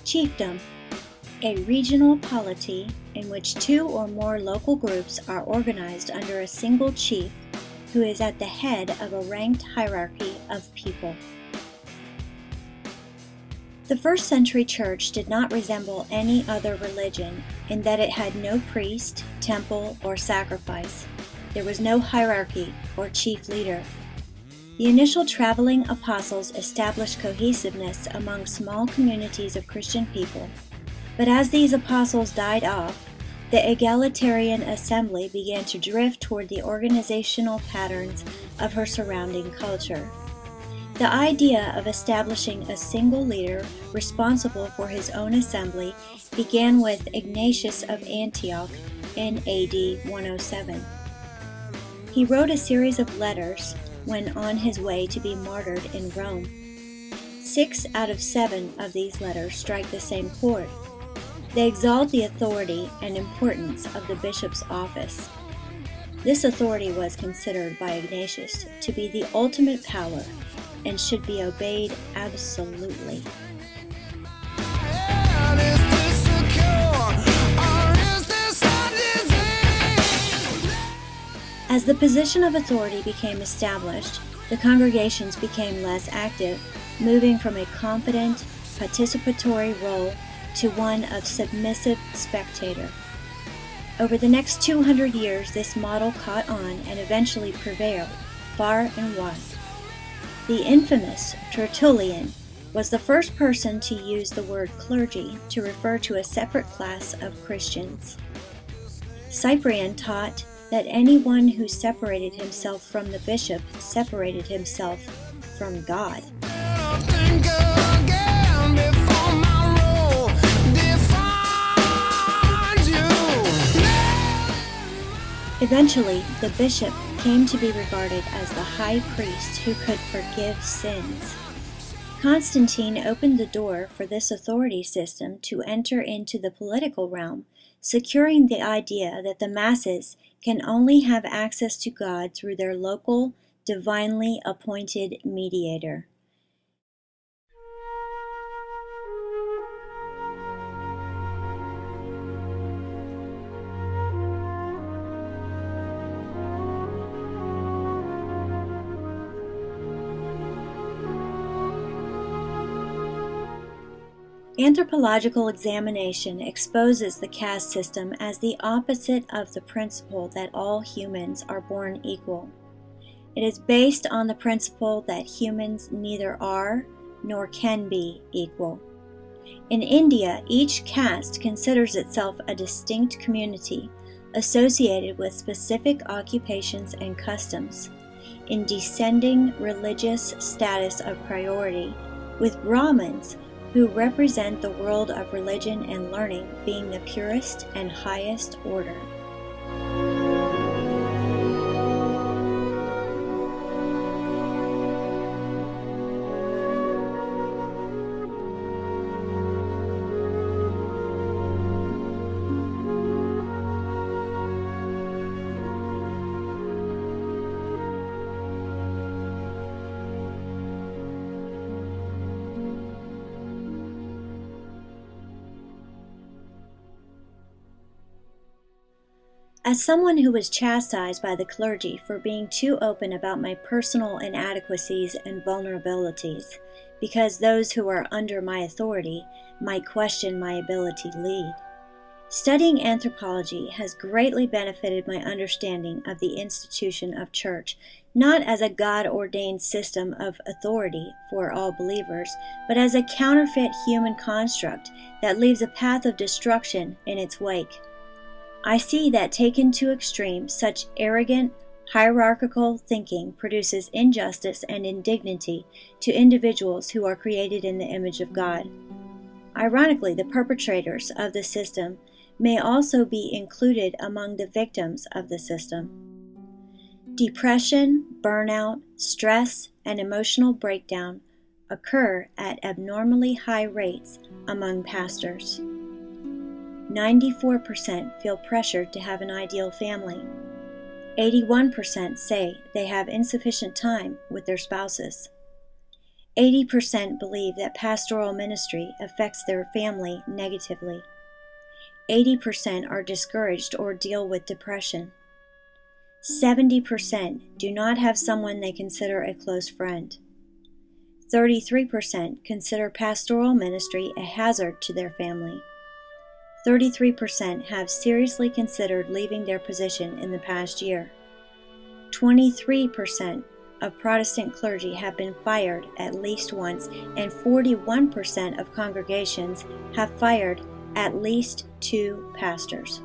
Chiefdom, a regional polity in which two or more local groups are organized under a single chief who is at the head of a ranked hierarchy of people. The first century church did not resemble any other religion in that it had no priest, temple, or sacrifice. There was no hierarchy or chief leader. The initial traveling apostles established cohesiveness among small communities of Christian people, but as these apostles died off, the egalitarian assembly began to drift toward the organizational patterns of her surrounding culture. The idea of establishing a single leader responsible for his own assembly began with Ignatius of Antioch in AD 107. He wrote a series of letters when on his way to be martyred in Rome. 6 out of 7 of these letters strike the same chord. They exalt the authority and importance of the bishop's office. This authority was considered by Ignatius to be the ultimate power and should be obeyed absolutely. As the position of authority became established, the congregations became less active, moving from a confident, participatory role to one of submissive spectator. Over the next 200 years, this model caught on and eventually prevailed far and wide. The infamous Tertullian was the first person to use the word clergy to refer to a separate class of Christians. Cyprian taught that anyone who separated himself from the bishop separated himself from God. Eventually, the bishop came to be regarded as the high priest who could forgive sins. Constantine opened the door for this authority system to enter into the political realm, securing the idea that the masses can only have access to God through their local, divinely appointed mediator. Anthropological examination exposes the caste system as the opposite of the principle that all humans are born equal. It is based on the principle that humans neither are nor can be equal. In India, each caste considers itself a distinct community associated with specific occupations and customs, in descending religious status of priority, with Brahmins who represent the world of religion and learning being the purest and highest order. As someone who was chastised by the clergy for being too open about my personal inadequacies and vulnerabilities, because those who are under my authority might question my ability to lead, studying anthropology has greatly benefited my understanding of the institution of church, not as a God-ordained system of authority for all believers, but as a counterfeit human construct that leaves a path of destruction in its wake. I see that taken to extreme, such arrogant, hierarchical thinking produces injustice and indignity to individuals who are created in the image of God. Ironically, the perpetrators of the system may also be included among the victims of the system. Depression, burnout, stress, and emotional breakdown occur at abnormally high rates among pastors. 94% feel pressured to have an ideal family. 81% say they have insufficient time with their spouses. 80% believe that pastoral ministry affects their family negatively. 80% are discouraged or deal with depression. 70% do not have someone they consider a close friend. 33% consider pastoral ministry a hazard to their family. 33% have seriously considered leaving their position in the past year. 23% of Protestant clergy have been fired at least once, and 41% of congregations have fired at least 2 pastors.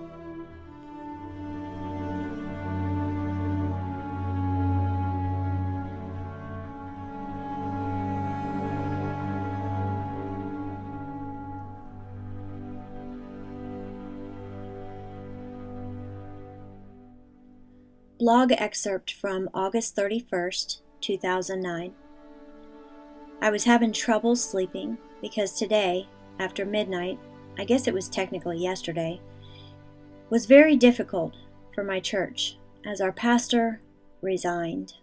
Blog excerpt from August 31st, 2009. I was having trouble sleeping because today, after midnight, I guess it was technically yesterday, was very difficult for my church as our pastor resigned.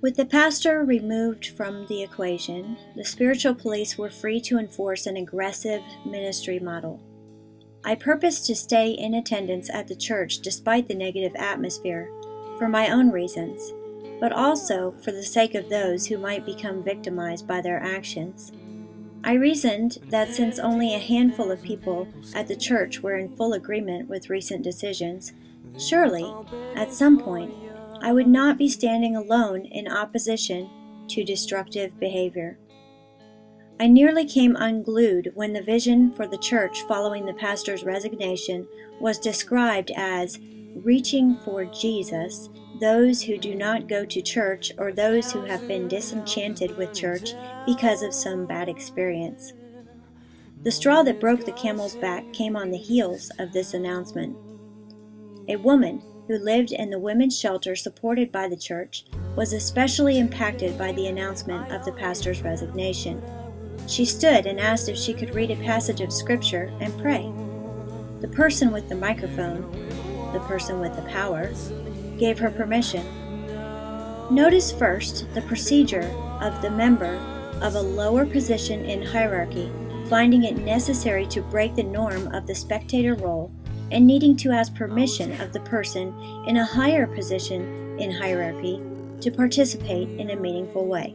With the pastor removed from the equation, the spiritual police were free to enforce an aggressive ministry model. I purposed to stay in attendance at the church despite the negative atmosphere, for my own reasons, but also for the sake of those who might become victimized by their actions. I reasoned that since only a handful of people at the church were in full agreement with recent decisions, surely, at some point, I would not be standing alone in opposition to destructive behavior. I nearly came unglued when the vision for the church following the pastor's resignation was described as reaching for Jesus, those who do not go to church or those who have been disenchanted with church because of some bad experience. The straw that broke the camel's back came on the heels of this announcement. A woman who lived in the women's shelter supported by the church was especially impacted by the announcement of the pastor's resignation. She stood and asked if she could read a passage of scripture and pray. The person with the microphone, the person with the power, gave her permission. Notice first the procedure of the member of a lower position in hierarchy finding it necessary to break the norm of the spectator role and needing to ask permission of the person in a higher position in hierarchy to participate in a meaningful way.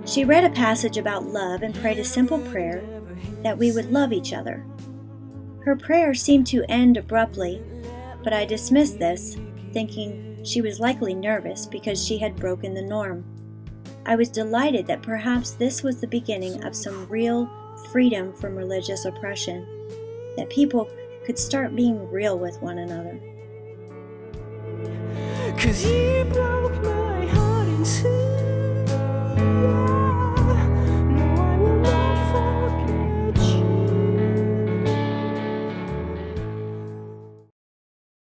She read a passage about love and prayed a simple prayer that we would love each other. Her prayer seemed to end abruptly, but I dismissed this, thinking she was likely nervous because she had broken the norm. I was delighted that perhaps this was the beginning of some real freedom from religious oppression, that people could start being real with one another. 'Cause he broke my